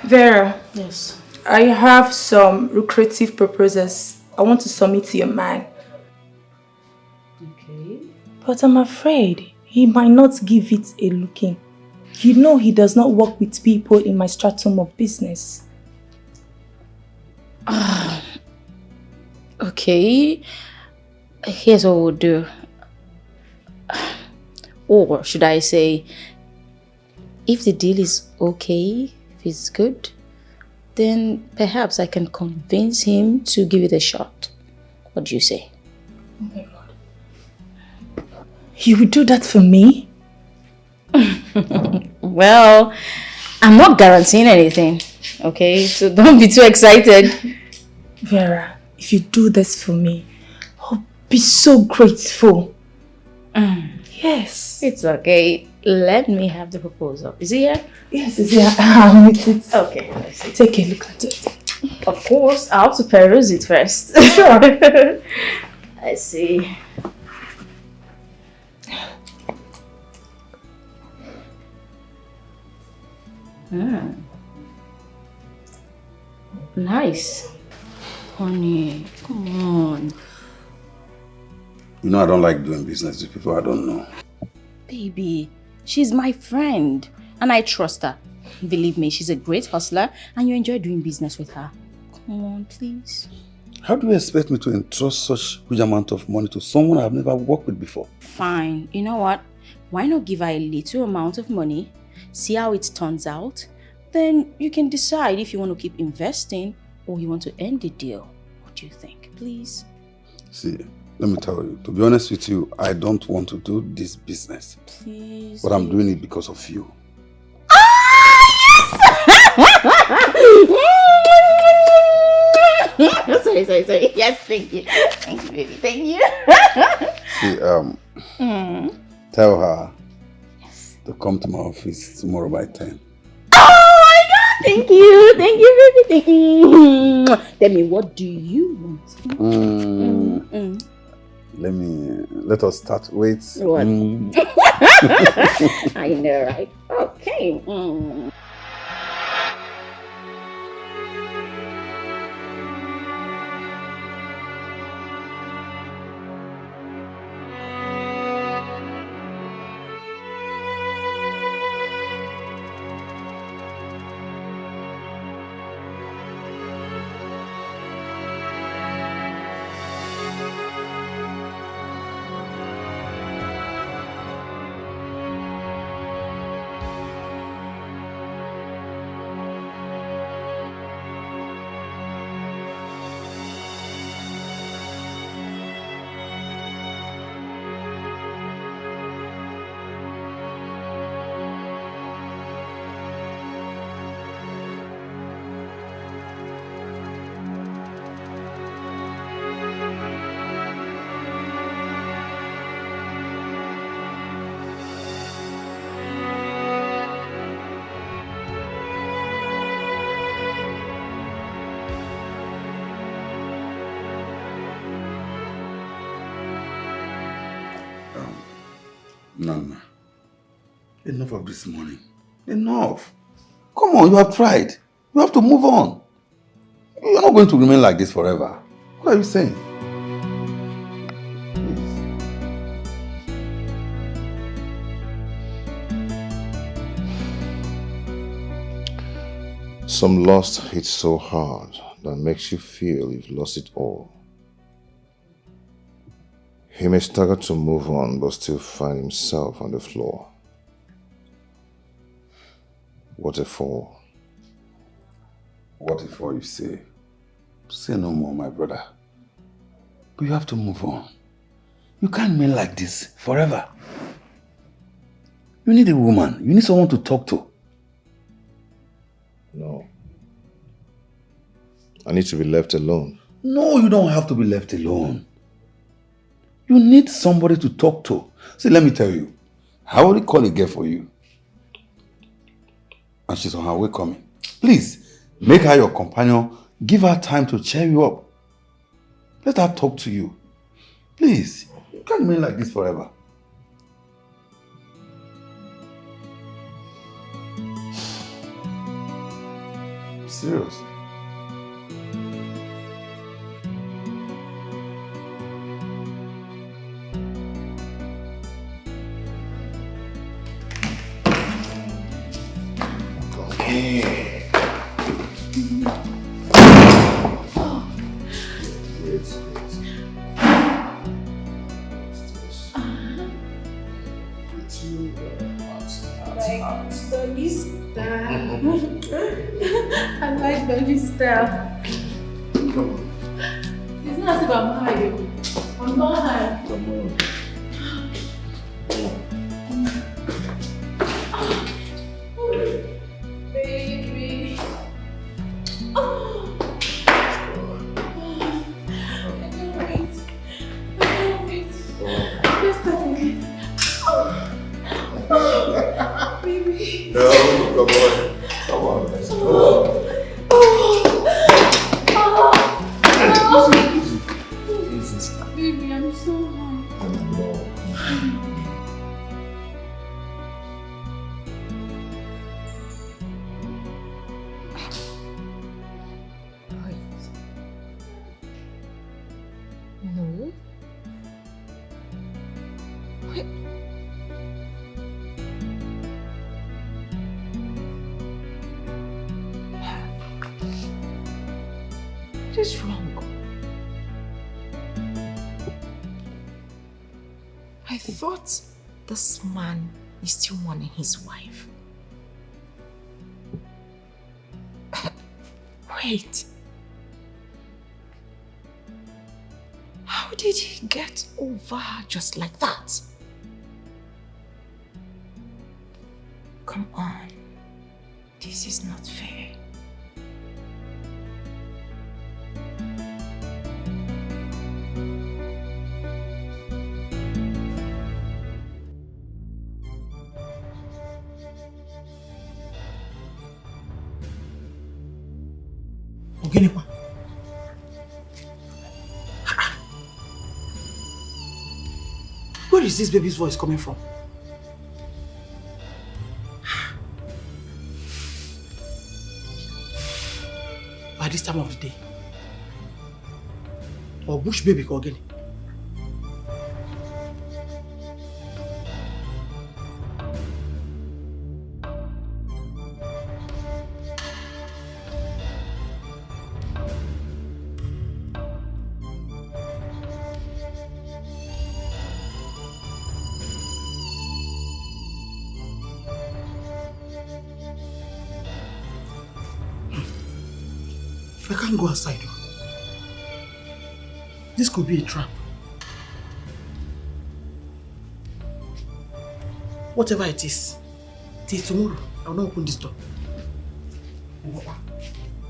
Vera, Yes. I have some lucrative proposals I want to submit to your man. Okay. But I'm afraid he might not give it a look in. You know he does not work with people in my stratum of business. Okay. Here's what we'll do. Or should I say, if the deal is okay, if it's good, then perhaps I can convince him to give it a shot. What do you say? Oh my God. You would do that for me? Well, I'm not guaranteeing anything, okay? So don't be too excited. Vera, if you do this for me, I'll be so grateful. Yes. It's okay. Let me have the proposal. Is it here? Yes, it's here. It's Okay, let's see. Take a look at it. Of course, I have to peruse it first. Sure. I see. Nice. Honey, come on. You know I don't like doing business with people I don't know. Baby, she's my friend and I trust her. Believe me, she's a great hustler and you enjoy doing business with her. Come on, please. How do you expect me to entrust such huge amount of money to someone I've never worked with before? Fine. You know what? Why not give her a little amount of money, see how it turns out, then you can decide if you want to keep investing or you want to end the deal. What do you think, please? See, let me tell you, to be honest with you, I don't want to do this business. Please. But I'm doing it because of you. Sorry. Yes, thank you. Thank you, baby. Thank you. See, tell her to come to my office tomorrow by 10. Oh my God! Thank you, baby. Thank you. Tell me, what do you want? Let us start. Wait. What? I know, right? Okay. Nana, enough of this morning. Enough. Come on, you have tried. You have to move on. You're not going to remain like this forever. What are you saying? Some loss hits so hard that makes you feel you've lost it all. He may struggle to move on but still find himself on the floor. What a fall. What if all you say? Say no more, my brother. But you have to move on. You can't remain like this forever. You need a woman. You need someone to talk to. No. I need to be left alone. No, you don't have to be left alone. You need somebody to talk to. See, let me tell you. I already called a girl for you. And she's on her way coming. Please, make her your companion. Give her time to cheer you up. Let her talk to you. Please, you can't remain like this forever. serious. Doggy style. I like doggy style. Come on. It's not as if I'm high. I'm not high. Come on. Baby. Oh. I can't wait. I can't wait. Let's start again. Baby. No, come on. Come on. Let's go. Easy. Baby, I'm so high. No. Wait. What is wrong? I thought this man is still wanting his wife. Wait. How did he get over her just like that? Come on. This is not fair. Ogenipa. Where is this baby's voice coming from? By this time of the day. Or bush baby Ogeni. I can't go outside. This could be a trap. Whatever it is, till tomorrow, I will not open this door.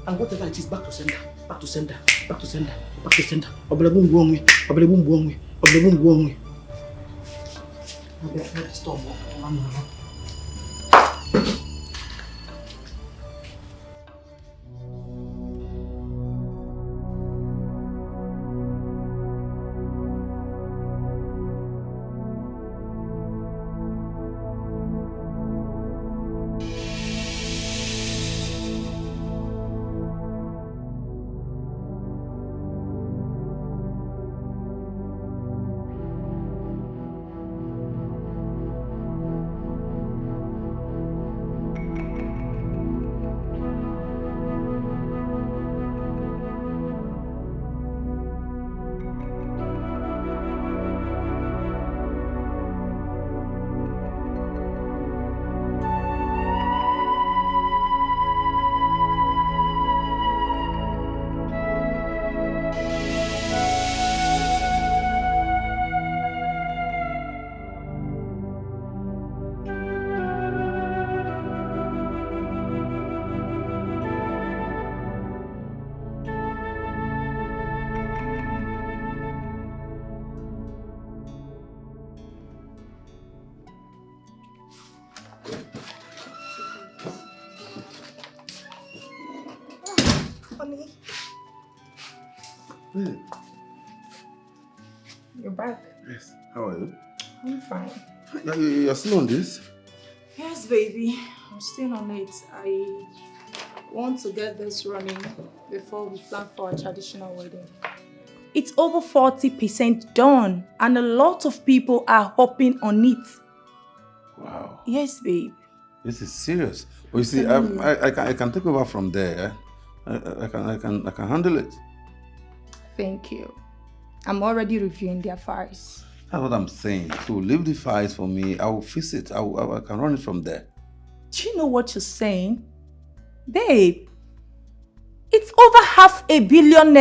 And whatever it is, back to sender, back to sender, back to sender, back to sender. Oblebum go away, oblebum go away, oblebum go away. I'll be at the store. Honey, Hey. you're back. Yes. How are you? I'm fine. You're still on this? Yes, baby. I'm still on it. want to get this running before we plan for our traditional wedding. It's over 40% done and a lot of people are hopping on it. Wow. Yes, babe. This is serious. Well, you see, I can take over from there. I can handle it. Thank you. I'm already reviewing their files. That's what I'm saying. So leave the files for me. I will fix it. I can run it from there. Do you know what you're saying? Babe, it's over $500 million.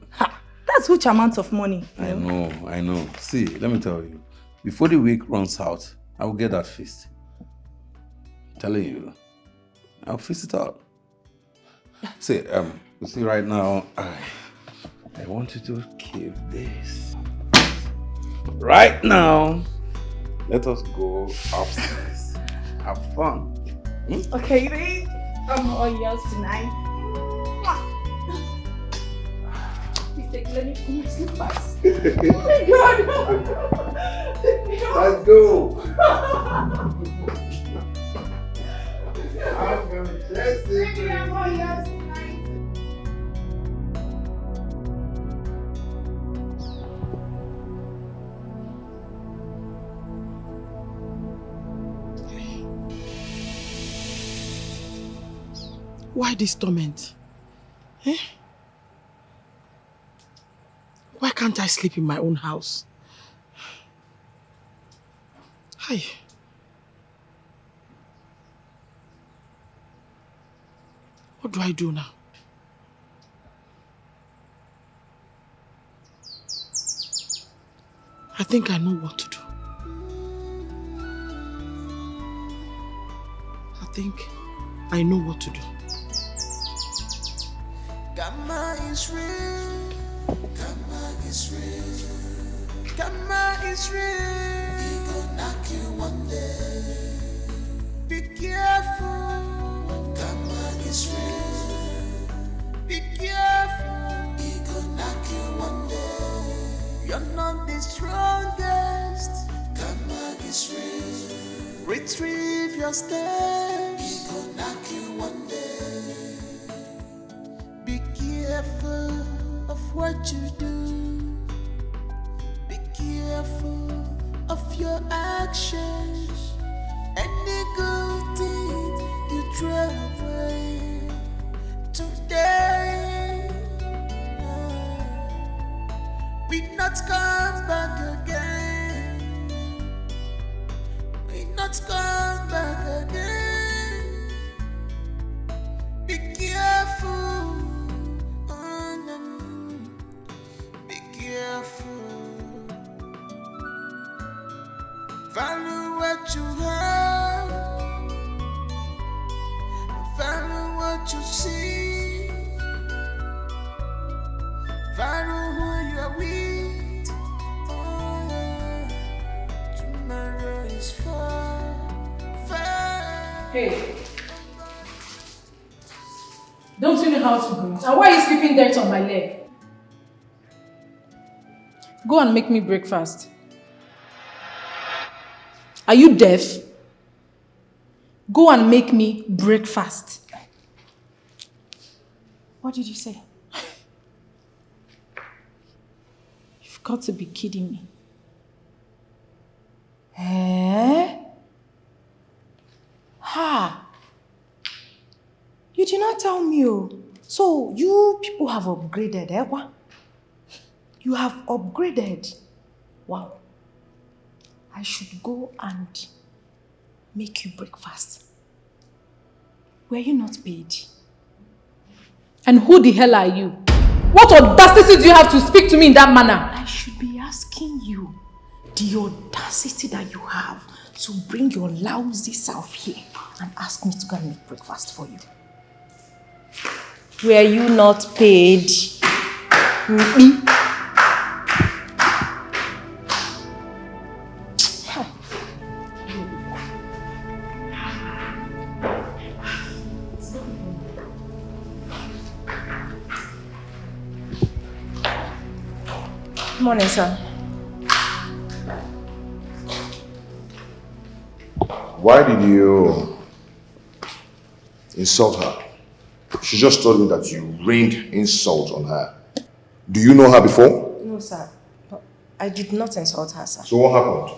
Ha, that's huge amount of money. I know. See, let me tell you. Before the week runs out, I will get that fixed. I'm telling you. I'll fix it out. See, you see right now, I want you to keep this. Right now, let us go upstairs. Have fun. Okay, babe. I'm all yours tonight. Please take, let me put my slippers. Oh my God. Let's go. I'm fantastic. I'm all yours tonight. Why this torment? Eh? Why can't I sleep in my own house? Hi. What do I do now? I think I know what to do. I know what to do. Gamma is real. Gamma is real. Gamma is real. He gon' knock you one day. Be careful. Gamma is real. Be careful. He gon' knock you one day. You're not the strongest. Gamma is real. Retrieve your steps. He gon' knock you one day. Be careful of what you do. Be careful of your actions. Any good deed you throw away today we not come back again. We not come back again. Be careful. Be careful. Value what you have. Value what you see. Value who you're with. Tomorrow is far. Hey. Don't you know how to breathe? And why are you sweeping dirt on my leg? Go and make me breakfast. Are you deaf? Go and make me breakfast. What did you say? You've got to be kidding me. Eh? Ha! You did not tell me. So you people have upgraded, eh? What? You have upgraded. Wow. I should go and make you breakfast. Were you not paid? And who the hell are you? What audacity do you have to speak to me in that manner? I should be asking you the audacity that you have to bring your lousy self here and ask me to go and make breakfast for you. Were you not paid? Good morning, sir. Why did you insult her? She just told me that you rained insult on her. Do you know her before? No, sir. But I did not insult her, sir. So what happened?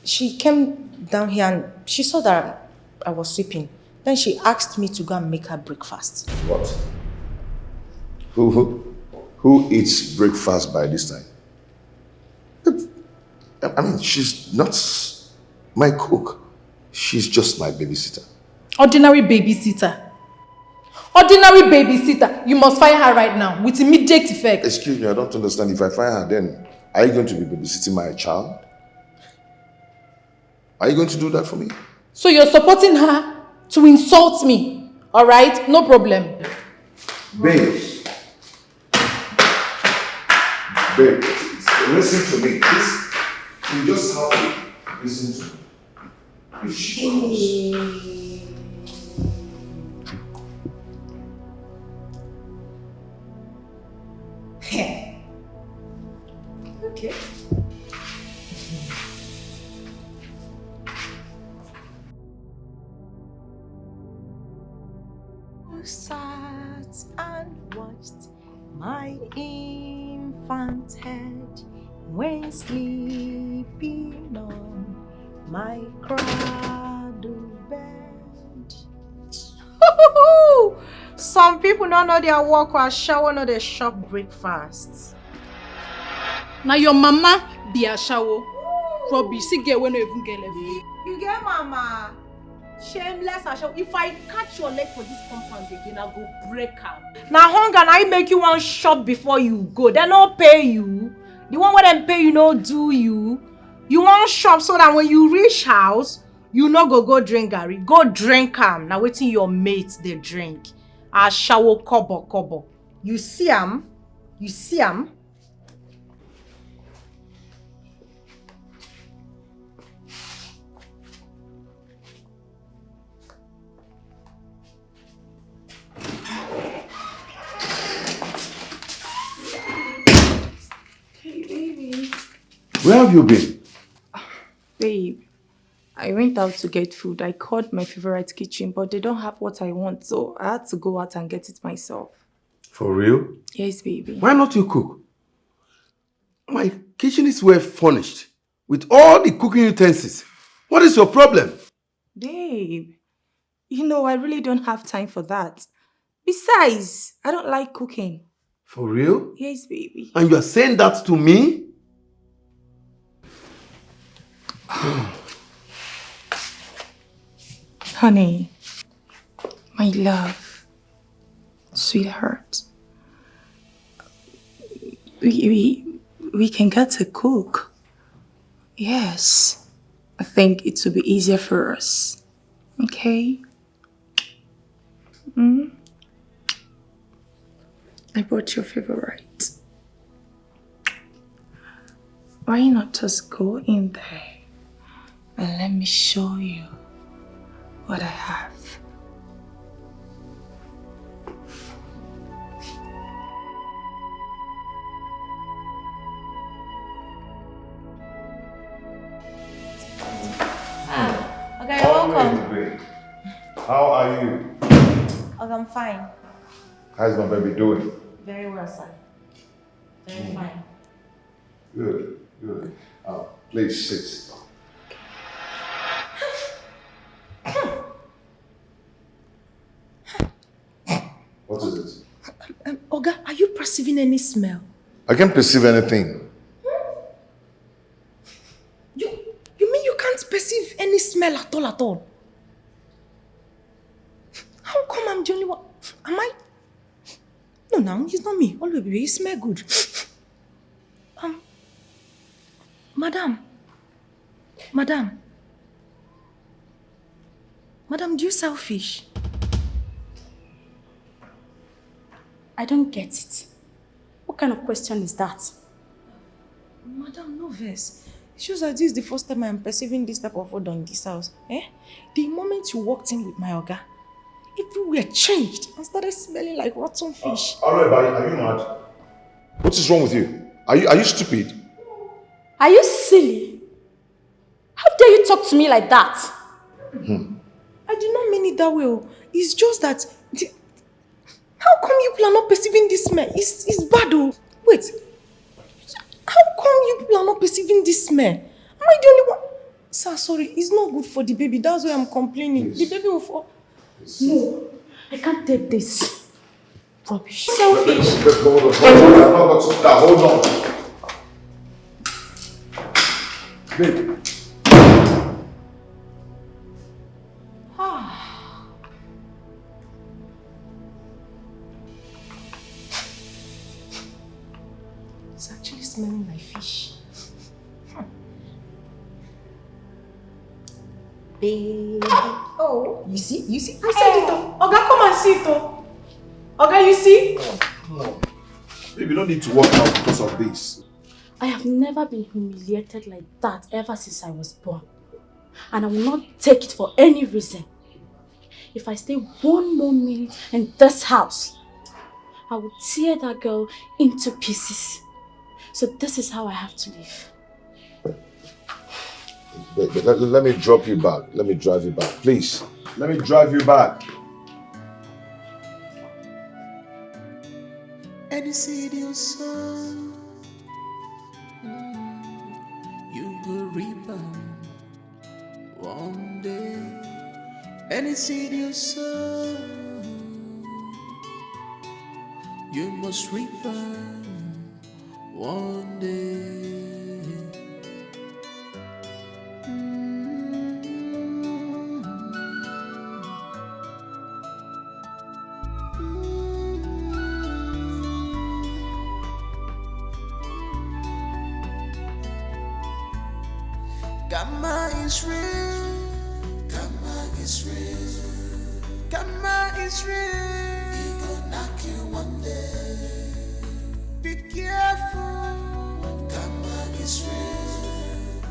She came down here and she saw that I was sweeping. Then she asked me to go and make her breakfast. What? Who eats breakfast by this time? I mean, she's not my cook. She's just my babysitter. Ordinary babysitter. Ordinary babysitter. You must fire her right now with immediate effect. Excuse me, I don't understand. If I fire her, then are you going to be babysitting my child? Are you going to do that for me? So you're supporting her to insult me. Alright? No problem. Babe. Babe, listen to me. Please. You just have to listen to me. If she comes. Okay. Sat and watched my infant head when sleeping on my cradle bed. Some people don't know their work or shower, no they shop breakfast. Now your mama be a shower. Rubbish. See girl when you even get left. You get mama? Shameless Asha. If I catch your leg for this compound again, I'll go break her. Now hunger and I make you one shop before you go. They not pay you. The one where them pay you no do you. You want shop so that when you reach house, you no go drink Gary. Go drink am. Now waiting your mates they drink. A shower kobo. You see am? You see am? Where have you been? Babe, I went out to get food. I called my favorite kitchen, but they don't have what I want, so I had to go out and get it myself. For real? Yes, baby. Why not you cook? My kitchen is well furnished with all the cooking utensils. What is your problem? Babe, you know I really don't have time for that. Besides, I don't like cooking. For real? Yes, baby. And you are saying that to me? Honey, my love, sweetheart, we can get to cook. Yes, I think it will be easier for us. Okay? I brought your favorite. Why not just go in there and let me show you what I have? Okay, welcome. How are you? Okay, I'm fine. How's my baby doing? Very well, sir. Very fine. Good. Please sit. What is it? Oga, are you perceiving any smell? I can't perceive anything. You mean you can't perceive any smell at all? How come I'm the only one? Am I? No, it's not me. Oh, baby, you smell good. Madam, do you sell fish? I don't get it. What kind of question is that? Madam, no verse. It shows that this is the first time I'm perceiving this type of food in this house. The moment you walked in with my Oga, everywhere changed and started smelling like rotten fish. Alright, are you mad? What is wrong with you? Are you stupid? Are you silly? How dare you talk to me like that? I did not mean it that way. It's just that How come you people are not perceiving this smell? It's bad though. Wait. How come you people are not perceiving this smell? Am I the only one? Sir, sorry, it's not good for the baby. That's why I'm complaining. Please. The baby will fall. No, I can't take this. Rubbish. Selfish. Hold on. I'm not going to talk that. Hold on. Babe. It's actually smelling like fish. Baby. Oh, you see? I said it all. Oga, come and see it all. Oga, you see? Come on. Babe, you don't need to walk out because of this. I have never been humiliated like that ever since I was born. And I will not take it for any reason. If I stay one more minute in this house, I will tear that girl into pieces. So this is how I have to live. Let me drop you back. Let me drive you back. Please. Let me drive you back. Any seed you sow, you will reap one day. Any seed you sow, you must reap one day. Gamma is real. Gamma is real. Gamma is real. He gon' knock you one day. Be careful. Gamma is real.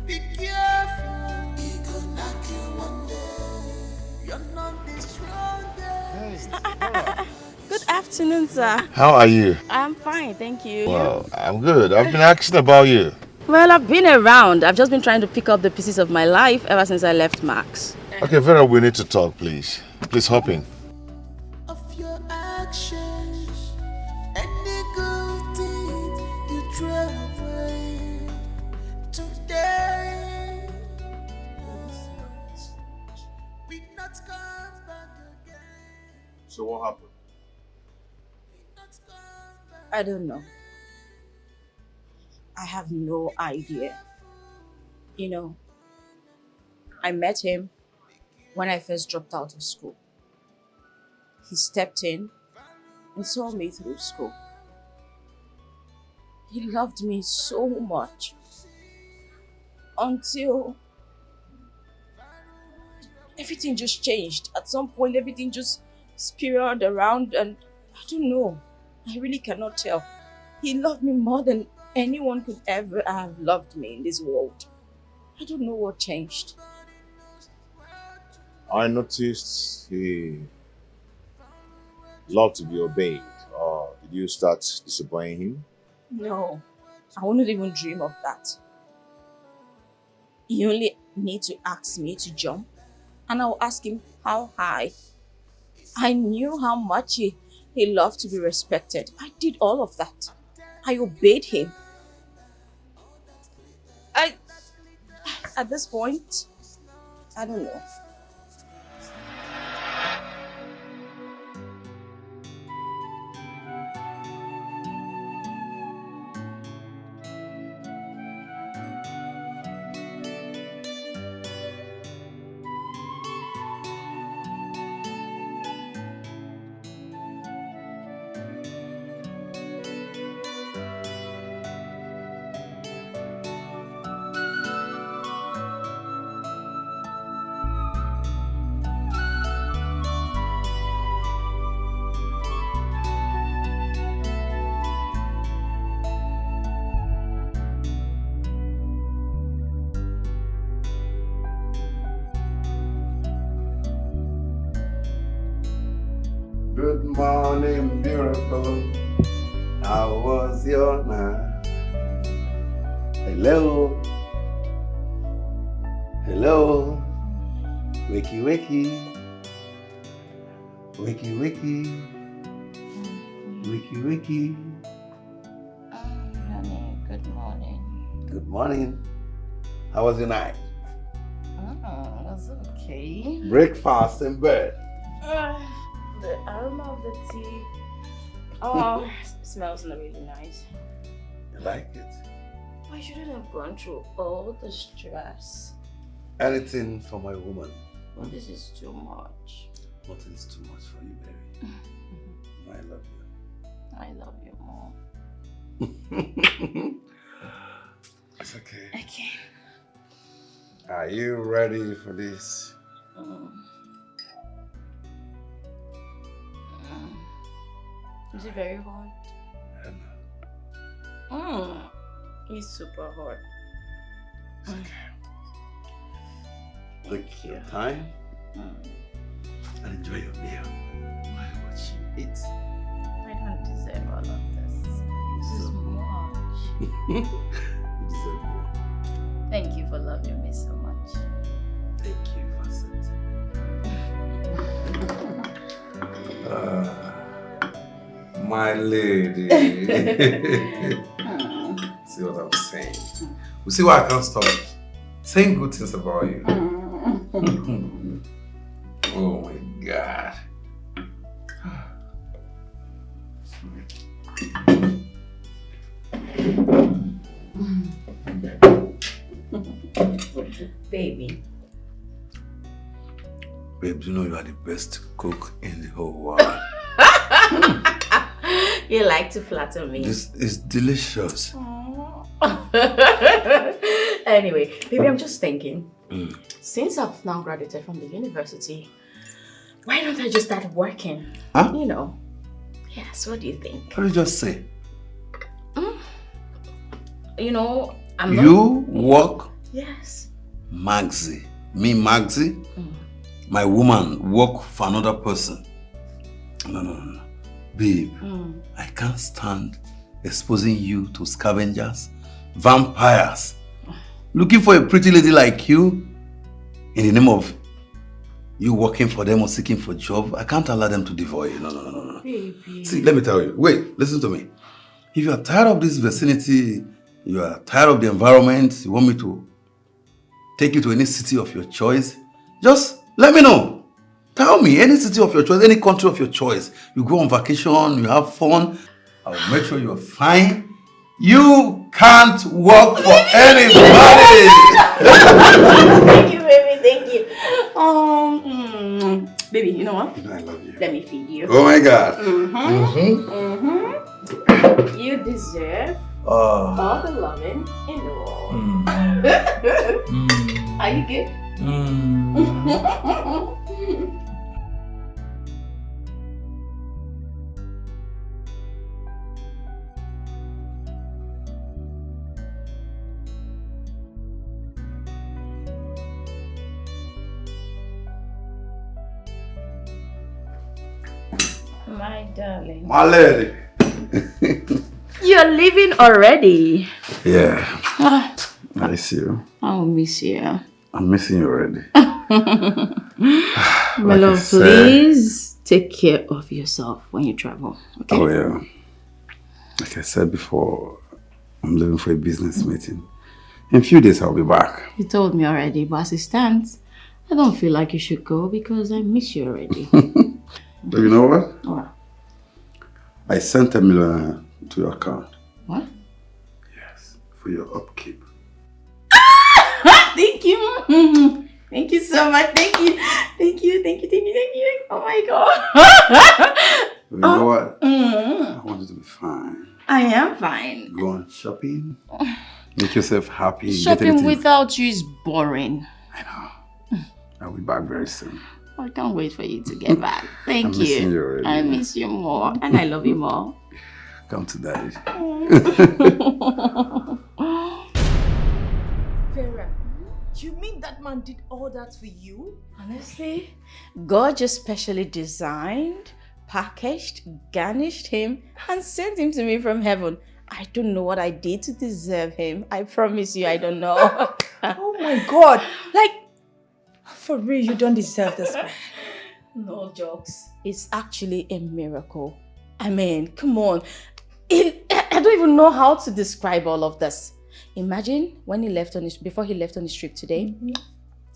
Be careful. He gon' knock you one day. You're not the strongest. Good afternoon, sir. How are you? I'm fine, thank you. Well, I'm good. I've been asking about you. Well, I've been around. I've just been trying to pick up the pieces of my life ever since I left Max. Okay, Vera, we need to talk, please. Please hop in. Of your actions, any good deed you throw away today. We not come back again. So what happened? I don't know. I have no idea. You know, I met him when I first dropped out of school. He stepped in and saw me through school. He loved me so much until everything just changed. At some point, everything just spiraled around and I don't know. I really cannot tell. He loved me more than anyone could ever have loved me in this world. I don't know what changed. I noticed he loved to be obeyed. Or did you start disobeying him? No, I wouldn't even dream of that. He only need to ask me to jump and I'll ask him how high. I knew how much he loved to be respected. I did all of that. I obeyed him. At this point, I don't know. Good morning, beautiful. How was your night? Hello. Hello. Wakey, wakey. Wakey, wakey. Wakey. Honey, good morning. Good morning. How was your night? Oh, that's okay. Breakfast in bed. The aroma of the tea. Oh, smells really nice. You like it? I shouldn't have gone through all the stress. Anything for my woman. Well, this is too much. Nothing is too much for you, baby. I love you. I love you more. It's okay. Okay. Are you ready for this? Is it very hot? It's super hot. It's okay. Take your time and enjoy your meal while watching it. I don't deserve all of this. This is much. You deserve more. Thank you for loving me so much. Thank you for accepting. My lady. See what I'm saying? You see why I can't stop saying good things about you. Oh my God. Baby. Babe, you know you are the best cook in the whole world. You like to flatter me. This is delicious. Anyway, baby, I'm just thinking. Since I've now graduated from the university, why don't I just start working? Huh? You know. Yes, what do you think? What did you just say? You know, I'm not... You work? Yes. Maxi. Me, Maxi? My woman work for another person. No. Babe, I can't stand exposing you to scavengers, vampires, looking for a pretty lady like you in the name of you working for them or seeking for a job. I can't allow them to devour you. No. Baby. See, let me tell you. Wait, listen to me. If you are tired of this vicinity, you are tired of the environment, you want me to take you to any city of your choice, just let me know. Tell me, any city of your choice, any country of your choice. You go on vacation, you have fun. I'll make sure you're fine. You can't work for anybody. Thank you, baby. Thank you. Baby, you know what? You know I love you. Let me feed you. Oh my God. You deserve all the loving in the world. Are you good? My darling. My lady. You're leaving already. Yeah. I miss you. I'll miss you. I'm missing you already. My love, please take care of yourself when you travel. Okay? Oh yeah. Like I said before, I'm leaving for a business meeting. In a few days I'll be back. You told me already, but as it stands, I don't feel like you should go because I miss you already. But you know what? What? I sent $1 million to your account. What? Yes, for your upkeep. Thank you. Thank you so much. Thank you. Oh my God. You know what? I want you to be fine. I am fine. Go on shopping. Make yourself happy. Shopping without you is boring. I know. I'll be back very soon. I can't wait for you to get back. Thank I'm missing you already. I miss you more. And I love you more. Come to daddy. Vera, you mean that man did all that for you? Honestly, God just specially designed, packaged, garnished him, and sent him to me from heaven. I don't know what I did to deserve him. I promise you, I don't know. Oh my God. Like, for real, you don't deserve this man. No jokes. It's actually a miracle. I mean, come on. I don't even know how to describe all of this. Imagine when before he left on his trip today,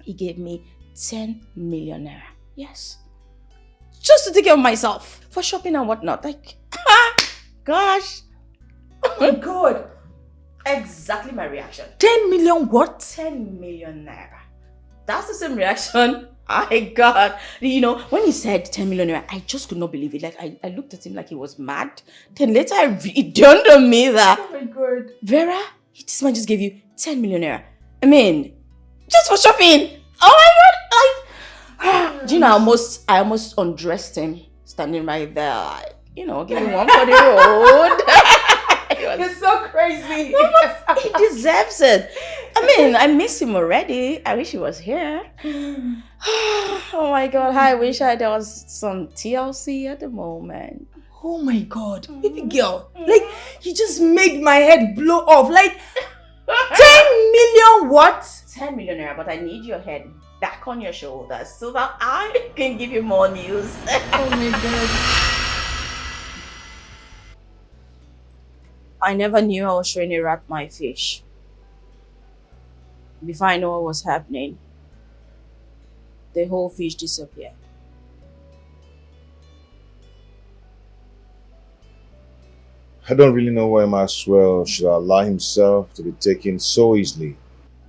he gave me 10 million naira. Yes. Just to take care of myself for shopping and whatnot. Like, gosh. Oh my God. Exactly my reaction. 10 million what? 10 million naira. That's the same reaction I got. You know, when he said 10 million naira, I just could not believe it. Like, I looked at him like he was mad. Then later, it dawned on me that, oh my God, Vera, this man just gave you 10 million naira. I mean, just for shopping. Oh my God. Like, do you know, I almost undressed him standing right there. Like, you know, giving one for the road. You're so crazy. He deserves it. I mean, I miss him already. I wish he was here. Oh my God, I wish there was some TLC at the moment. Oh my God, baby girl. Like, you just made my head blow off. Like, 10 million what? 10 million naira, but I need your head back on your shoulders so that I can give you more news. Oh my God. I never knew I was trying to wrap my fish. Before I know what was happening, the whole fish disappeared. I don't really know why Maxwell should allow himself to be taken so easily.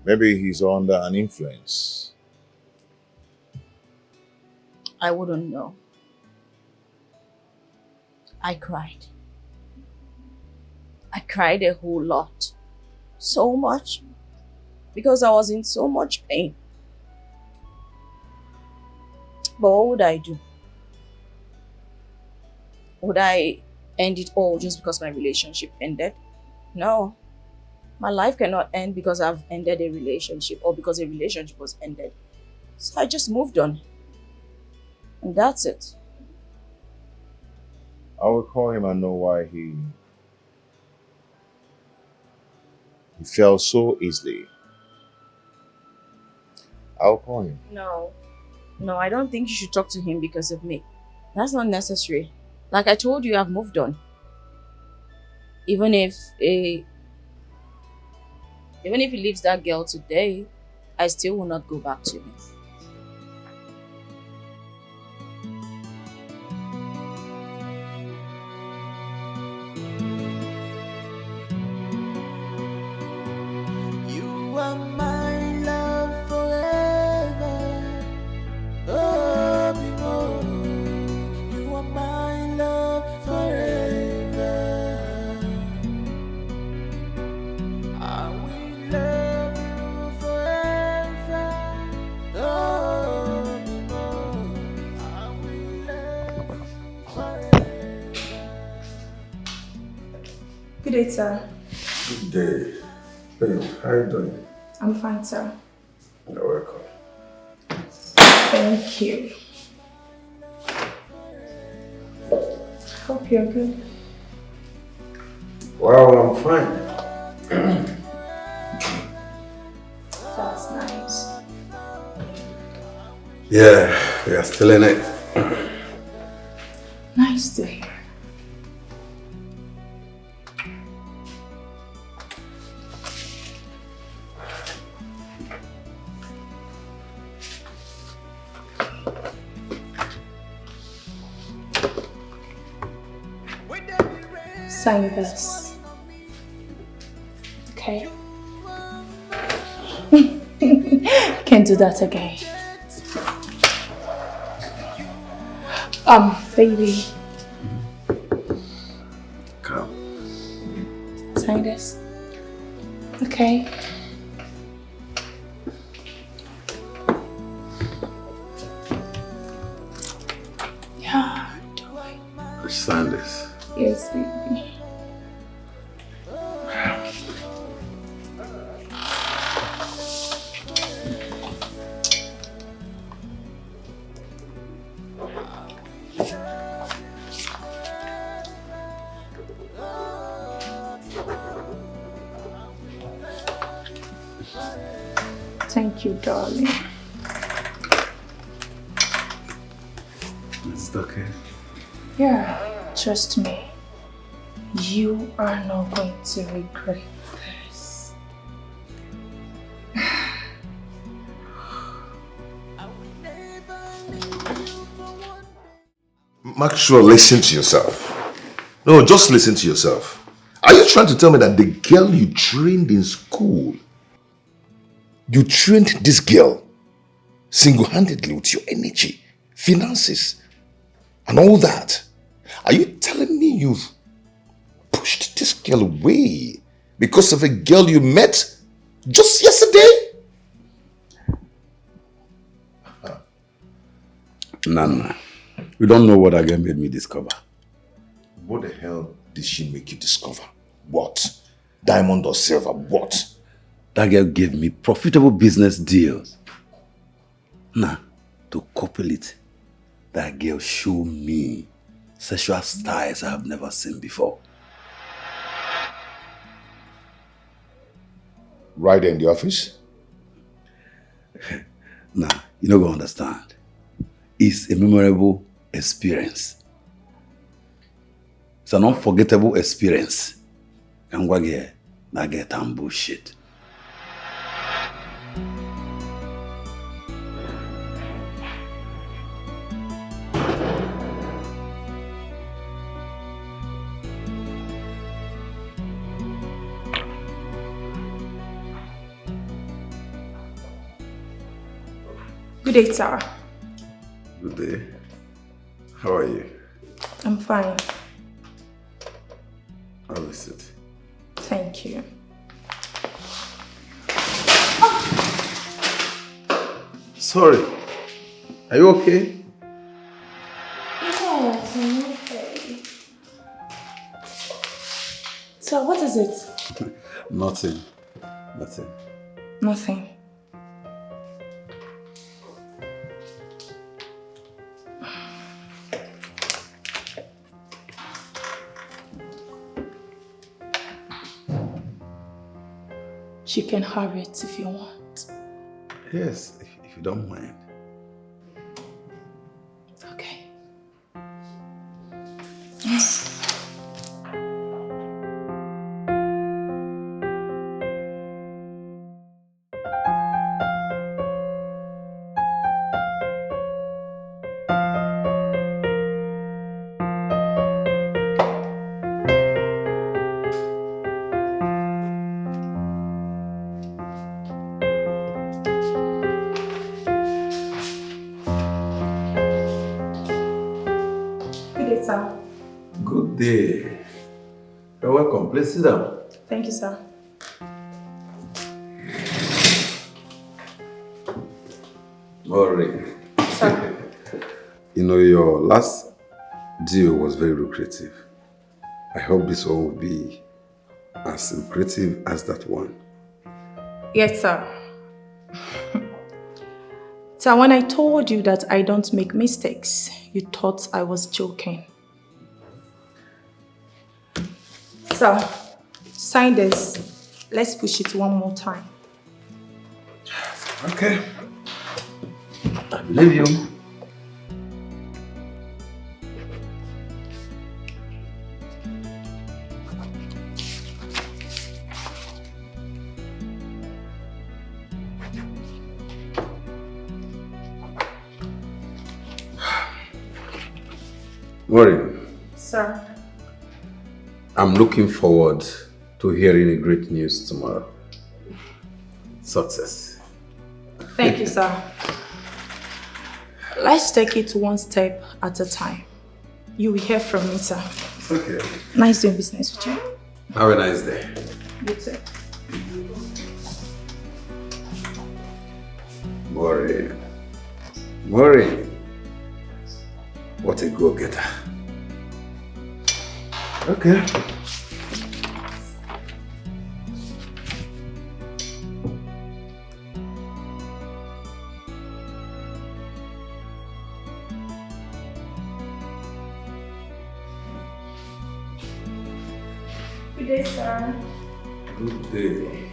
Maybe he's under an influence. I wouldn't know. I cried. I cried a whole lot. So much. Because I was in so much pain. But what would I do? Would I end it all just because my relationship ended? No. My life cannot end because I've ended a relationship or because a relationship was ended. So I just moved on. And that's it. I will call him and know why he fell so easily. I'll call him. No, I don't think you should talk to him because of me. That's not necessary. Like I told you, I've moved on. Even if he leaves that girl today, I still will not go back to him. You are my love forever. Oh, behold, you are my love forever. I will love you forever. Oh, behold, I will love you forever. Good day, sir. Good day. Babe, how are you doing? I'm fine, sir. You're welcome. Thank you. Hope you're good. Well, I'm fine. That's nice. Yeah, we are still in it. Nice to hear. Sign this. Okay. Can't do that again. Baby. Come. Sign this. Okay. Yeah, do it. Sign this. Yes, baby. Thank you, darling. Is it okay? Yeah. Trust me, you are not going to regret this. Maxwell, listen to yourself. No, just listen to yourself. Are you trying to tell me that the girl you trained in school, you trained this girl single-handedly with your energy, finances, and all that? Are you telling me you've pushed this girl away because of a girl you met just yesterday? Nana, you don't know what that girl made me discover. What the hell did she make you discover? What? Diamond or silver? What? That girl gave me profitable business deals. Now, to couple it, that girl showed me sexual styles I have never seen before. Right there in the office? Now, you're not going to understand. It's a memorable experience. It's an unforgettable experience. And what get that get and bullshit. Good day, sir. Good day. How are you? I'm fine. I'll sit. Thank you. Sorry. Are you okay? Yes, I'm okay. So, what is it? Nothing. Nothing. You can have it if you want. Yes, if you don't mind. Okay. Good day. You're welcome. Please sit down. Thank you, sir. Worry. Sir. You know, your last deal was very lucrative. I hope this one will be as lucrative as that one. Yes, sir. So when I told you that I don't make mistakes, you thought I was joking. So, sign this. Let's push it one more time. Okay. I believe you. Maureen. Sir. I'm looking forward to hearing a great news tomorrow. Success. Thank you, sir. Let's take it one step at a time. You will hear from me, sir. Okay. Nice doing business with you. Have a nice day. You too. Maureen. Maureen. What a go-getter. Okay. Good day, sir. Good day.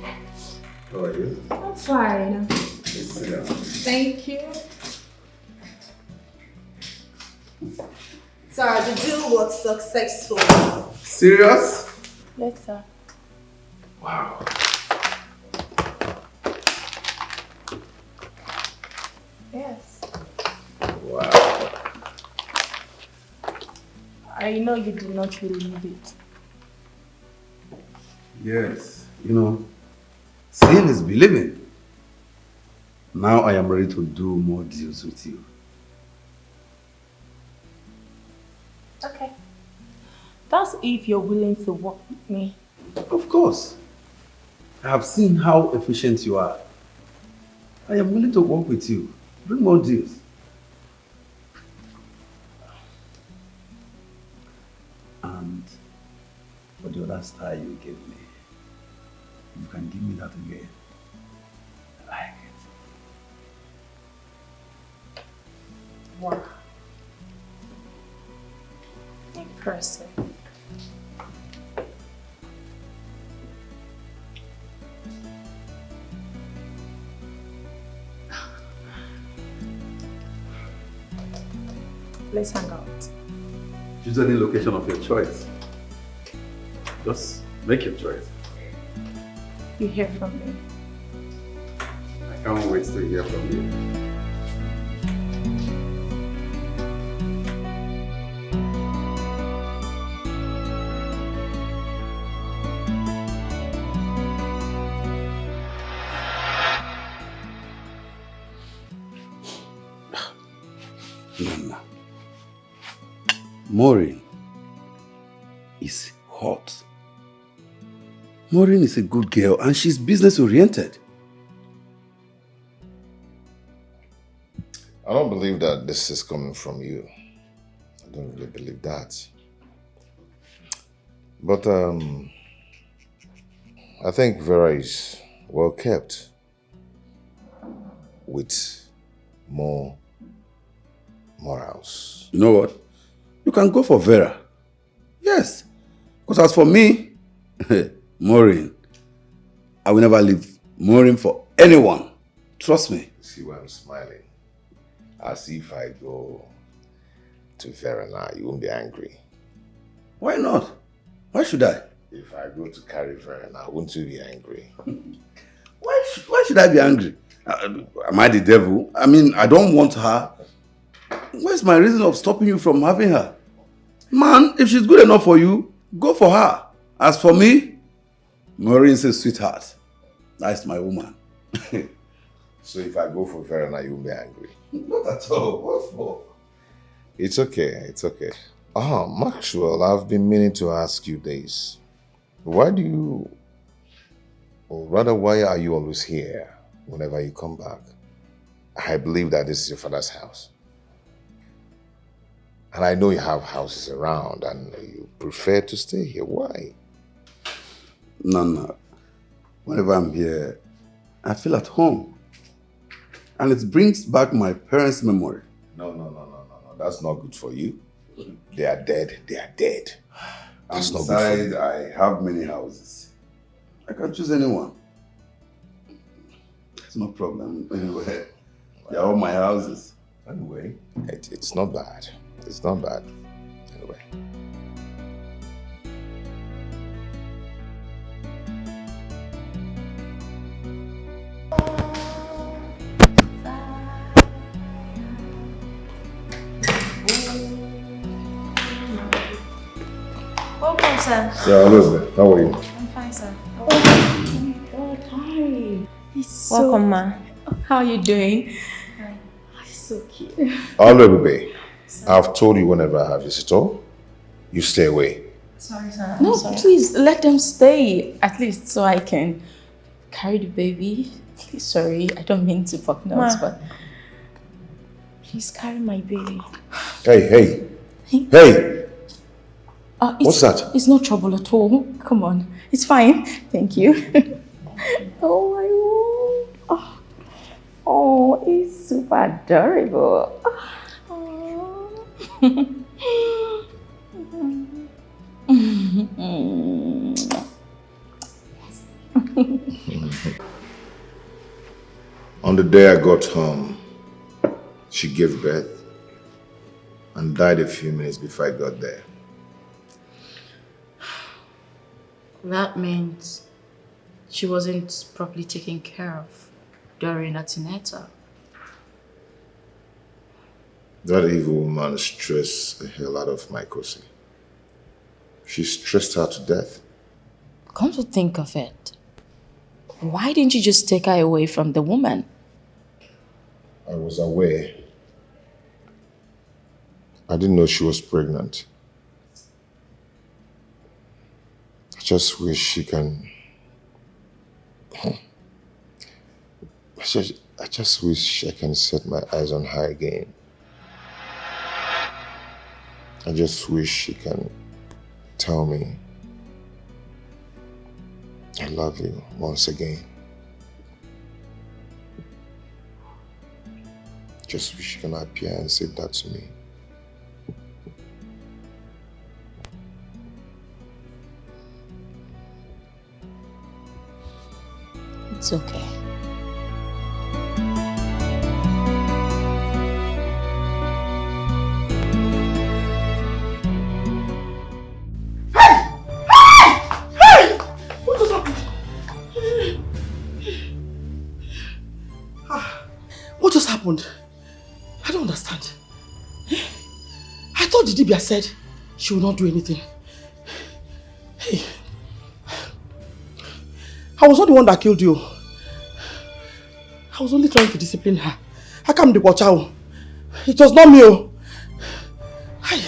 How are you? I'm fine. Please sit down. Thank you. Sir, the deal was successful. Serious? Yes, sir. Wow. Yes. Wow. I know you do not believe it. Yes. You know, seeing is believing. Now I am ready to do more deals with you. Okay. That's if you're willing to work with me. Of course. I have seen how efficient you are. I am willing to work with you. Bring more deals. And for the other style you gave me, you can give me that again. I like it. Wow. Impressive. Let's hang out. Choose any location of your choice. Just make your choice. You hear from me. I can't wait to hear from you. Nana. Maureen is hot. Maureen is a good girl and she's business oriented. I don't believe that this is coming from you. I don't really believe that. But I think Vera is well kept with more morals. You know what? You can go for Vera. Yes. Because as for me, Maureen, I will never leave Maureen for anyone. Trust me. See why I'm smiling? As if I go to Vera now, you won't be angry. Why not? Why should I? If I go to carry Vera now, won't you be angry? Why should I be angry? Am I the devil? I mean, I don't want her. Where's my reason of stopping you from having her? Man, if she's good enough for you, go for her. As for me, Maureen's a sweetheart. That's my woman. So if I go for Vera now, you won't be angry? Not at all. What for? It's okay, it's okay. Maxwell, I've been meaning to ask you this. Why do you, or rather, why are you always here whenever you come back? I believe that this is your father's house. And I know you have houses around and you prefer to stay here. Why? No. Whenever I'm here, I feel at home. And it brings back my parents' memory. No. That's not good for you. They are dead. They are dead. That's not good for you. Besides, I have many houses. I can choose anyone. It's no problem. Anyway, they're all my houses. Anyway, it's not bad. It's not bad. Anyway. Welcome, sir. Yeah, Elizabeth, how are you? I'm fine, sir. Oh my God, hi. Welcome, ma. How are you doing? Hi. So cute. Elizabeth, I've told you whenever I have visitor, you stay away. Sorry, sir. No, please let them stay, at least so I can carry the baby. Please, sorry, I don't mean to fuck nuts, but please carry my baby. Hey! What's that? It's no trouble at all. Come on, it's fine. Thank you. Oh my God. Oh, it's super adorable. On the day I got home, she gave birth. and died a few minutes before I got there. That means she wasn't properly taken care of during antenatal. That evil woman stressed the hell out of my Kosi. She stressed her to death. Come to think of it, why didn't you just take her away from the woman? I was aware. I didn't know she was pregnant. I just wish she can... I just wish I can set my eyes on her again. I just wish she can tell me I love you once again. Just wish she can appear and say that to me. It's okay. What just happened? I don't understand. I thought Didibia said she would not do anything. Hey, I was not the one that killed you. I was only trying to discipline her. I can't watch out. It was not me. Hi.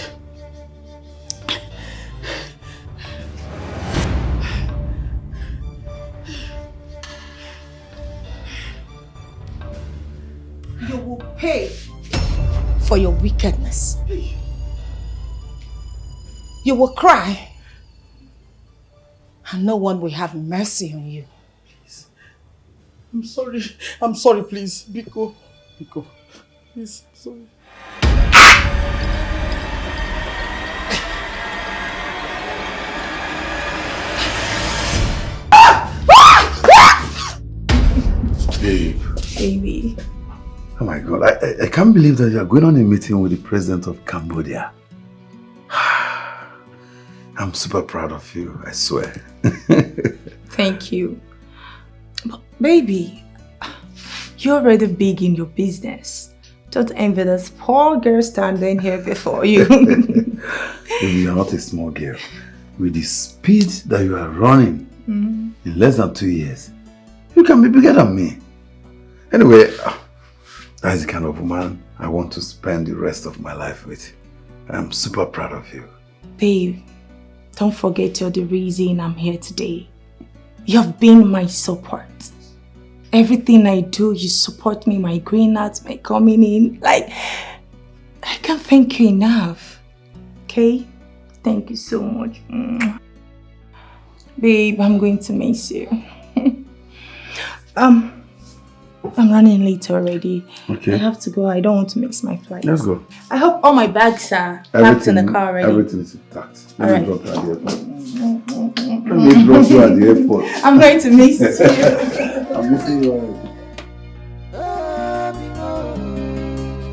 You will pay for your wickedness. You will cry, and no one will have mercy on you. Please. I'm sorry. I'm sorry, please. Biko. Biko. Please, I'm sorry. Babe. Baby. Oh my God, I can't believe that you are going on a meeting with the president of Cambodia. I'm super proud of you, I swear. Thank you. But baby, you're already big in your business. Don't envy this poor girl standing here before you. Baby, you're not a small girl. With the speed that you are running, in less than 2 years, you can be bigger than me. Anyway, that's the kind of woman I want to spend the rest of my life with. I'm super proud of you. Babe, don't forget you're the reason I'm here today. You've been my support. Everything I do, you support me, my green out, my coming in. Like, I can't thank you enough. Okay? Thank you so much. Babe, I'm going to miss you. I'm running late already. Okay. I have to go. I don't want to miss my flight. Let's go. I hope all my bags are packed in the car already. Everything is intact. All Let me right. drop you at the airport. Let me drop you at the airport. I'm going to miss you. I'm missing you already.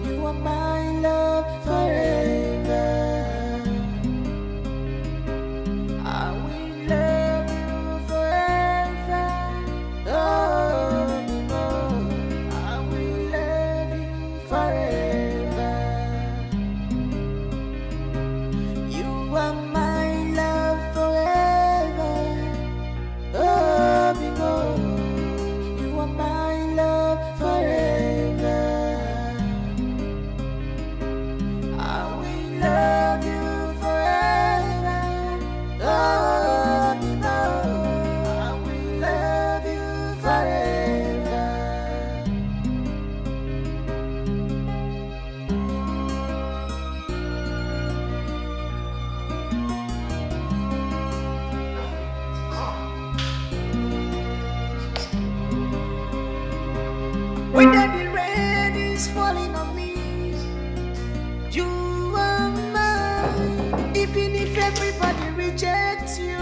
You are my love forever. I will love you forever. I will love you forever. You are my love forever. You are my love forever. I will love you forever. I will love you forever. When the rain is falling on me, you are mine. Even if everybody rejects you,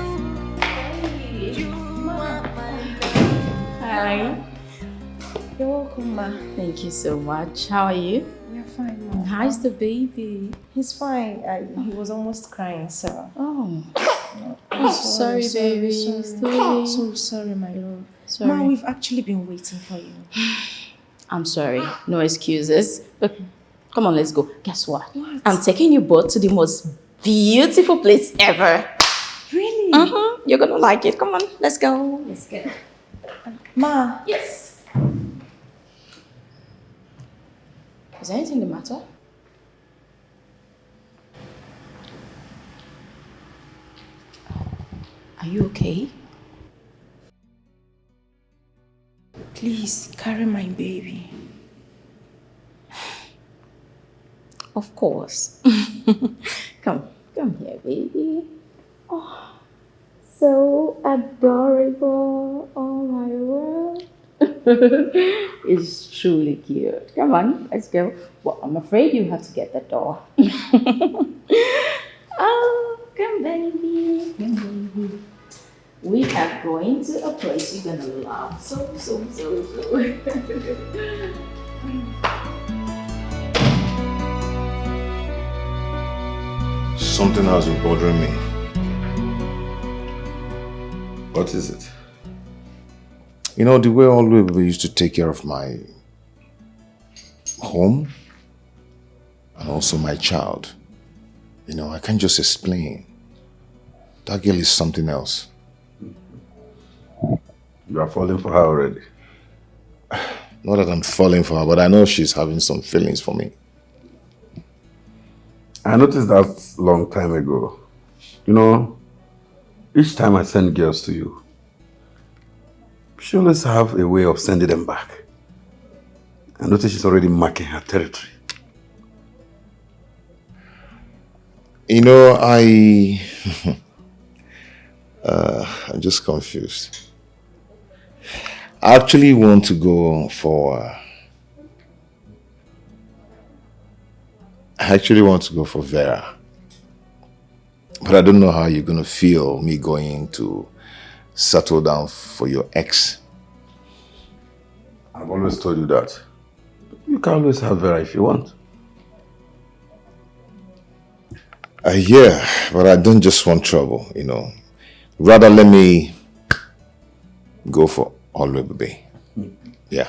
you are my love. Hi. You're welcome, ma. Thank you so much. How are you? We're fine, Mom. How's the baby? He's fine. He was almost crying, so. Oh. Sorry, baby. Sorry. So sorry, my love. Sorry. Ma, we've actually been waiting for you. I'm sorry. No excuses. But come on, let's go. Guess what? I'm taking you both to the most beautiful place ever. Really? You're gonna like it. Come on, let's go. Let's go. Ma. Yes. Is anything the matter? Are you okay? Please, carry my baby. Of course. Come here, baby. Oh, so adorable. Oh my word. It's truly cute. Come on, let's go. Well, I'm afraid you have to get the door. Oh, come baby. Come baby. We are going to a place you're gonna love. So. Something has been bothering me. What is it? You know, the way always we used to take care of my home and also my child. You know, I can't just explain. That girl is something else. You are falling for her already. Not that I'm falling for her, but I know she's having some feelings for me. I noticed that long time ago. You know, each time I send girls to you, she always have a way of sending them back. I noticed she's already marking her territory. You know, I'm just confused. I actually want to go for Vera. But I don't know how you're gonna feel me going to settle down for your ex. I've always told you that. You can always have Vera if you want. Yeah, but I don't just want trouble, you know. Rather, let me go for Olwebube. Yeah.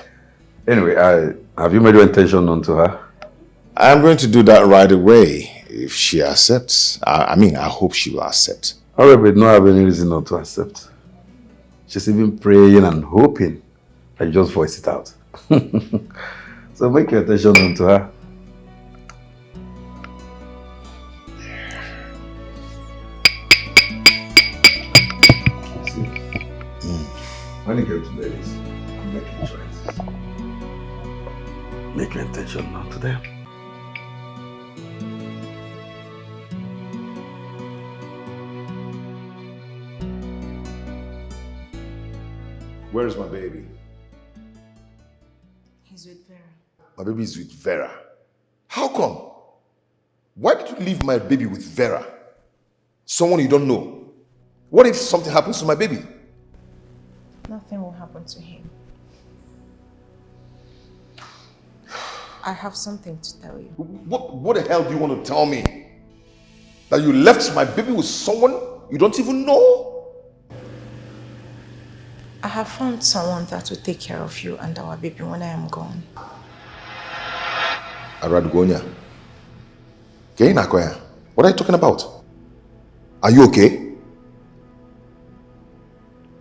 Anyway, have you made your intention known to her? I'm going to do that right away if she accepts. I mean, I hope she will accept. Alright, but no have any reason not to accept. She's even praying and hoping I just voice it out. So make your attention known to her. See? When you get to ladies, I'm making choices. Make your intention known to them. Where is my baby? He's with Vera. My baby is with Vera. How come? Why did you leave my baby with Vera? Someone you don't know. What if something happens to my baby? Nothing will happen to him. I have something to tell you. What the hell do you want to tell me? That you left my baby with someone you don't even know? I have found someone that will take care of you and our baby when I am gone. Aradgonya. What are you talking about? Are you okay?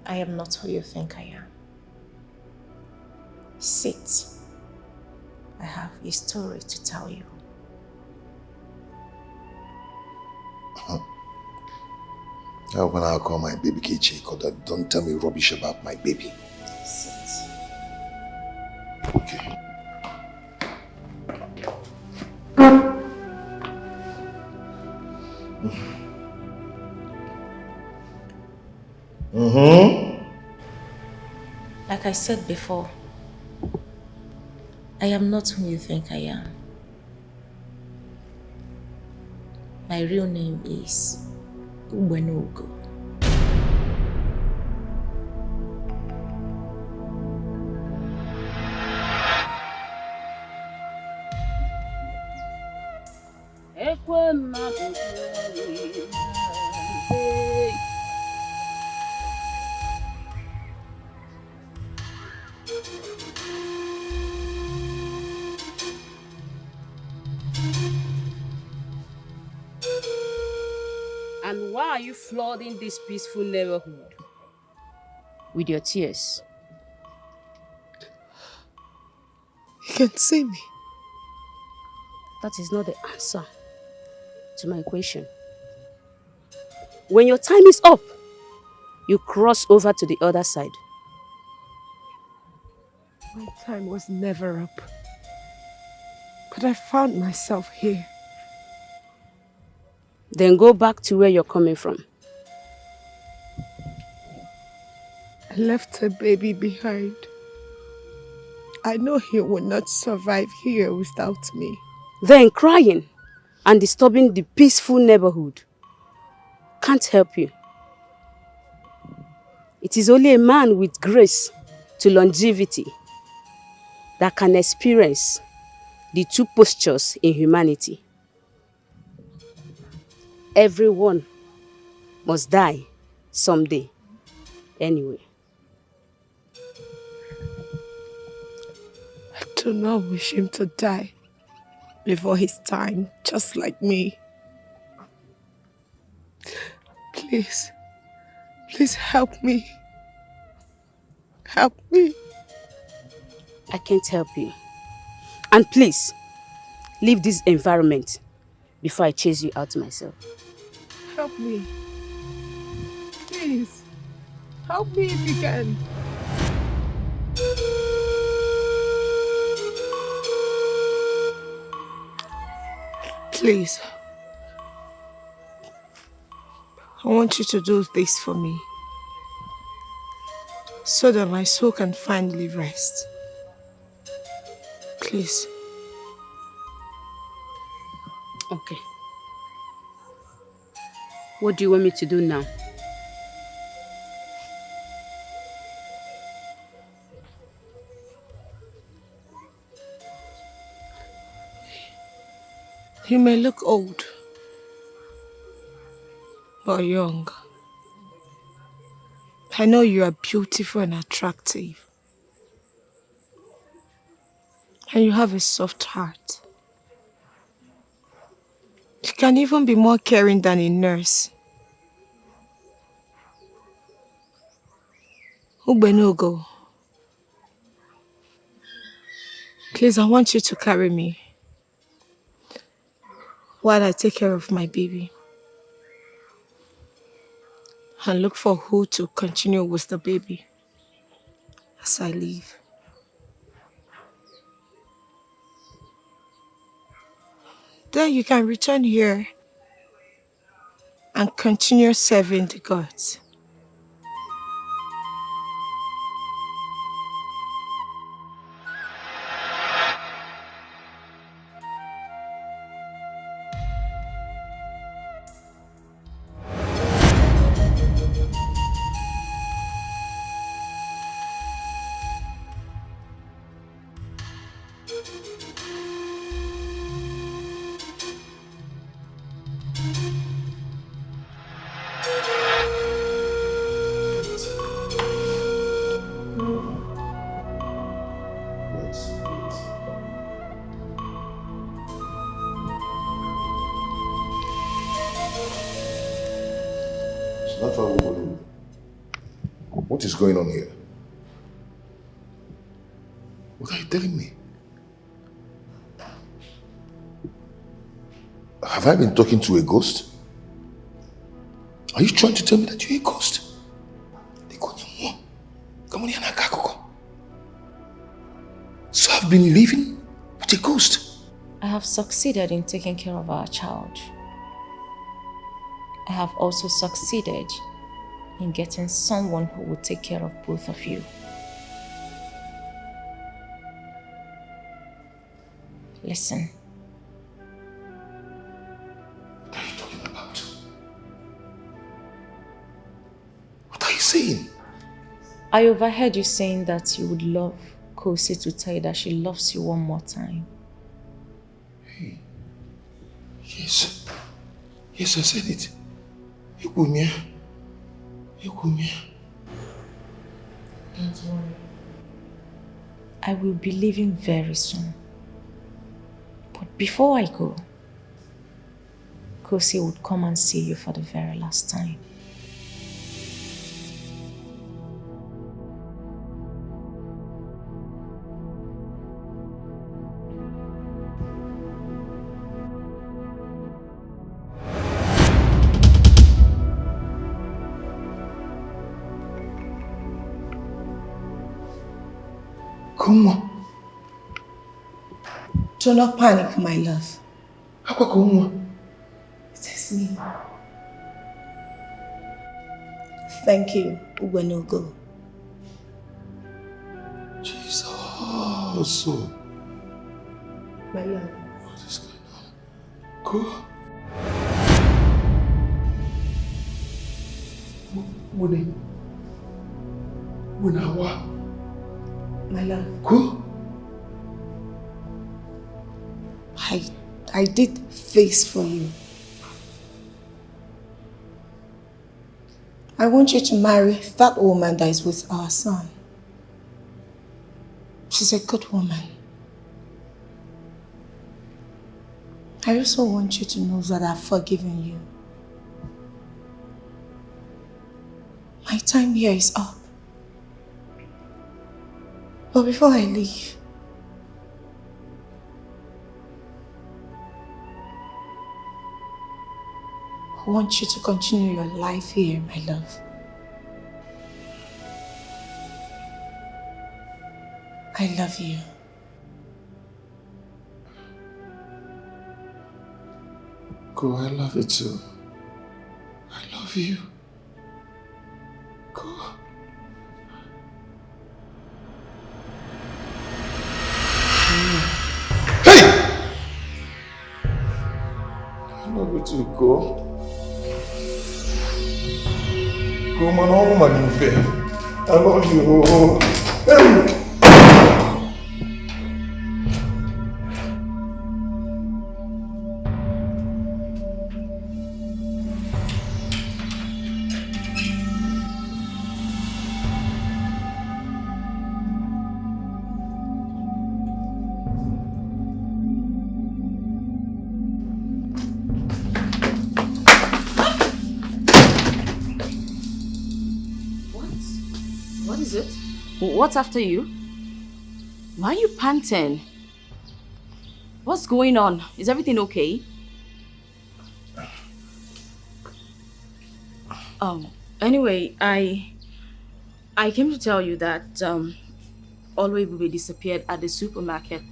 I am not who you think I am. Sit. I have a story to tell you. Now when I call my baby Kichi, don't tell me rubbish about my baby. Sit. Okay. Like I said before, I am not who you think I am. My real name is Ubenogo. And why are you flooding this peaceful neighborhood with your tears? You can see me. That is not the answer to my question. When your time is up, you cross over to the other side. My time was never up. But I found myself here. Then go back to where you're coming from. I left a baby behind. I know he will not survive here without me. Then crying and disturbing the peaceful neighborhood can't help you. It is only a man with grace to longevity that can experience the two postures in humanity. Everyone must die someday, anyway. I do not wish him to die before his time, just like me. Please, please help me. Help me. I can't help you. And please, leave this environment before I chase you out myself. Help me. Please, help me if you can. Please. I want you to do this for me, so that my soul can finally rest. Please. Okay. What do you want me to do now? You may look old, but young. I know you are beautiful and attractive. And you have a soft heart. You can even be more caring than a nurse. Ugbenugo. Please, I want you to carry me while I take care of my baby. And look for who to continue with the baby as I leave. Then you can return here and continue serving the gods. What is going on here? What are you telling me? Have I been talking to a ghost? Are you trying to tell me that you're a ghost? So I've been living with a ghost. I have succeeded in taking care of our child. I have also succeeded in getting someone who will take care of both of you. Listen. What are you talking about? What are you saying? I overheard you saying that you would love Kosi to tell you that she loves you one more time. Hey. Yes. Yes, I said it. Ikumia. Ikumia. Don't worry. I will be leaving very soon. But before I go, Kosi would come and see you for the very last time. Come on. Do not panic, my love. It is me. Thank you, Uwenogo. Jesus. My love. What is going on? Go. What? My love. Go. I did face for you. I want you to marry that woman that is with our son. She's a good woman. I also want you to know that I've forgiven you. My time here is up. But before I leave, I want you to continue your life here, my love. I love you. Go, I love you too. I love you. Go. Hey! I love you too, go. Go, man, all woman in fair. I love you. Hey! What's after you? Why are you panting? What's going on? Is everything okay? Anyway, I came to tell you that Oluebube disappeared at the supermarket.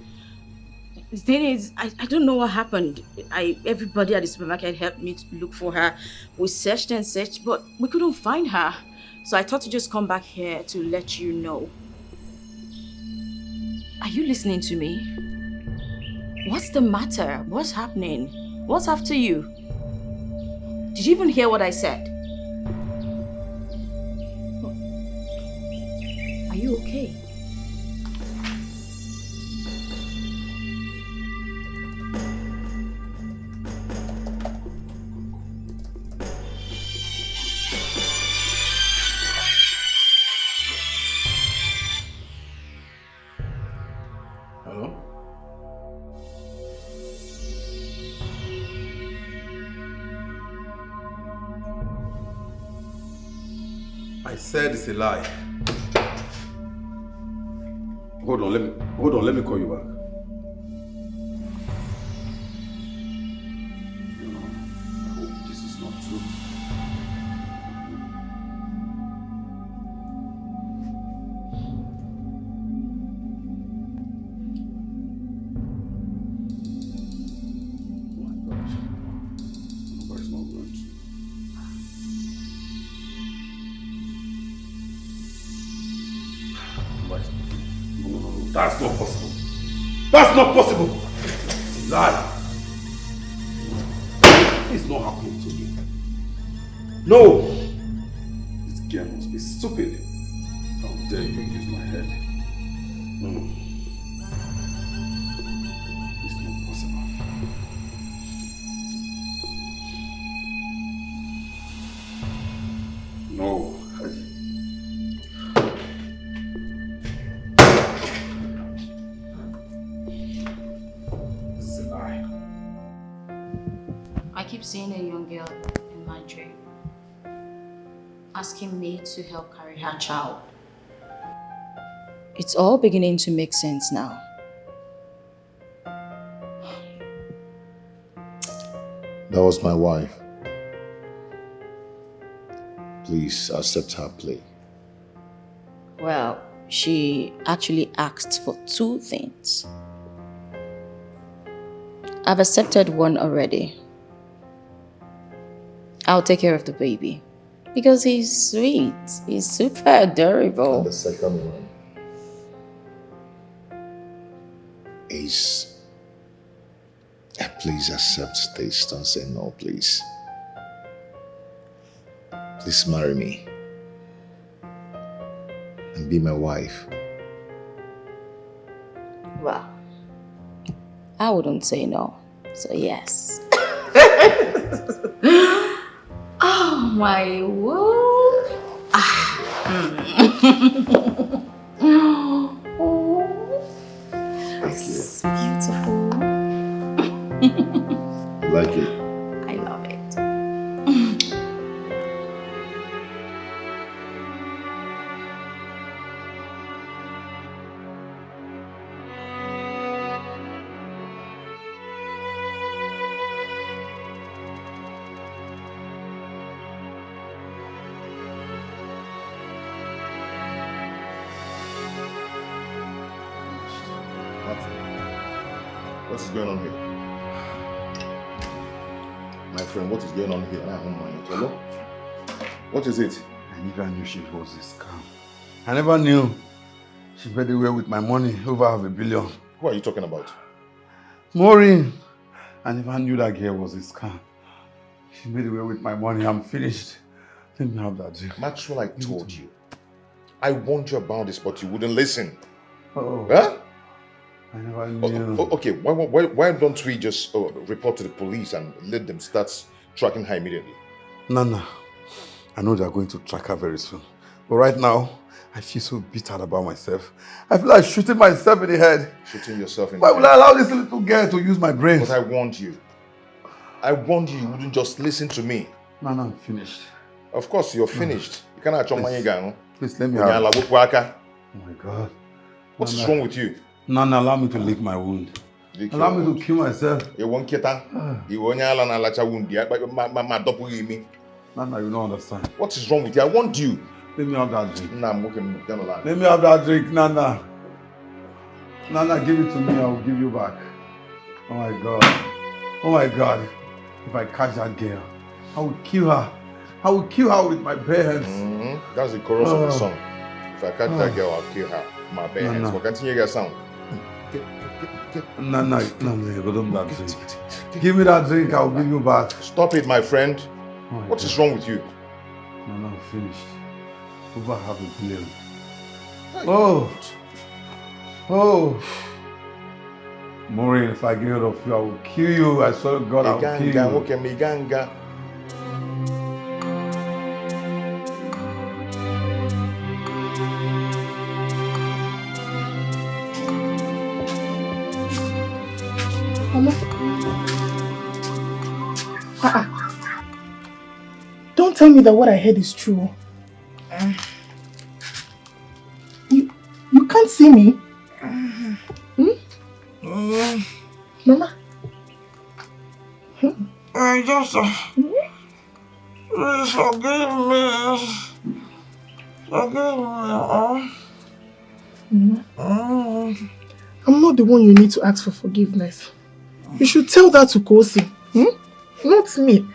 The thing is, I don't know what happened. Everybody at the supermarket helped me to look for her. We searched and searched, but we couldn't find her. So I thought to just come back here to let you know. Are you listening to me? What's the matter? What's happening? What's after you? Did you even hear what I said? Are you okay? I said it's a lie. Hold on, let me call you back. No, I hope this is not true. Oh my gosh. Nobody's not going to. No, that's not possible. That's not possible. It's a lie. It's not happening to me. No. This girl must be stupid. How dare you use my head? No. It's not possible. seen a young girl in my dream asking me to help carry her child. It's all beginning to make sense now. That was my wife. Please accept her plea. Well, she actually asked for 2 things. I've accepted one already. I'll take care of the baby. Because he's sweet. He's super adorable. And the second one is... Please accept this. Don't say no, please. Please marry me. And be my wife. Well, I wouldn't say no. So yes. Oh my word. It's beautiful. You like it? I love it. What is going on here? My friend, what is going on here? I don't mind. Hello? What is it? I never knew she was this calm. I never knew she made away with my money, over $500 million. Who are you talking about? Maureen. I never knew that girl was this calm. She made away with my money. I'm finished. Let me have that drink. Maxwell, I told you. I warned you about this, but you wouldn't listen. Oh. Huh? I never knew. Okay, why don't we just report to the police and let them start tracking her immediately? Nana, I know they're going to track her very soon. But right now, I feel so bitter about myself. I feel like shooting myself in the head. Shooting yourself in the Why head? would I allow this little girl to use my brains? But I warned you. I warned you wouldn't just listen to me. Nana, I'm finished. Of course, you're finished. You cannot Please, let me have it. Oh my God. What is wrong with you? Nana, allow me to lick my wound. Allow me to kill myself. You won't get that. You won't wound. Nana, you don't understand. What is wrong with you? I want you. Let me have that drink. Nah, I'm walking down the line. Let me have that drink, Nana. Nana, give it to me. I will give you back. Oh my God. Oh my God. If I catch that girl, I will kill her. I will kill her with my bare hands. That's the chorus of the song. If I catch that girl, I'll kill her. My bare hands. But continue your sound. Nana, give me that drink. Give me that drink, I will give you back. Stop it, my friend. What is wrong with you? Nana, I'm finished. Over $500 million. Oh. Oh. Maureen, if I get rid of you, I will kill you. I swear to God, I will kill you. Mama. Don't tell me that what I heard is true. You can't see me. Mama. I just please forgive me. Forgive me. I'm not the one you need to ask for forgiveness. You should tell that to Kosi. Not me.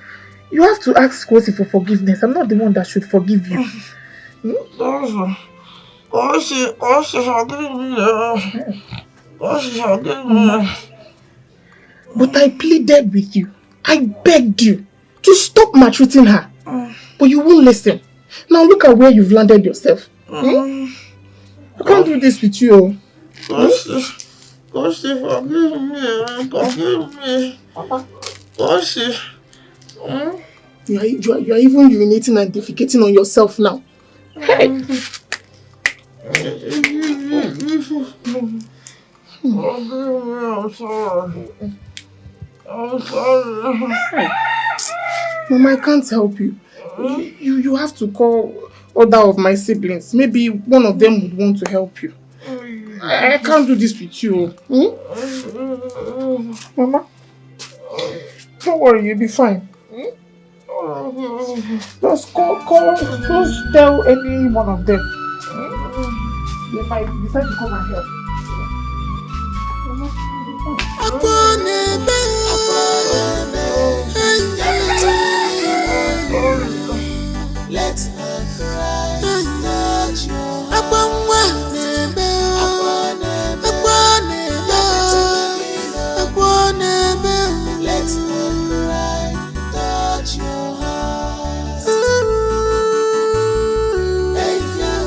You have to ask Kosi for forgiveness. I'm not the one that should forgive you. Kosi, forgive me. Kosi, forgive me. But I pleaded with you. I begged you to stop maltreating her. But you won't listen. Now look at where you've landed yourself. I can't do this with you. Kosi, forgive me. Forgive me. Kosi. You are even urinating and defecating on yourself now. Hey! Forgive me, I'm sorry. I'm sorry. Mama, I can't help you. You have to call other of my siblings. Maybe one of them would want to help you. I can't do this with you. Mama, don't worry, you'll be fine. Just just tell any one of them. They might decide to come and help. Let her cry, touch your heart. Let her cry, touch your heart. Hey, yeah.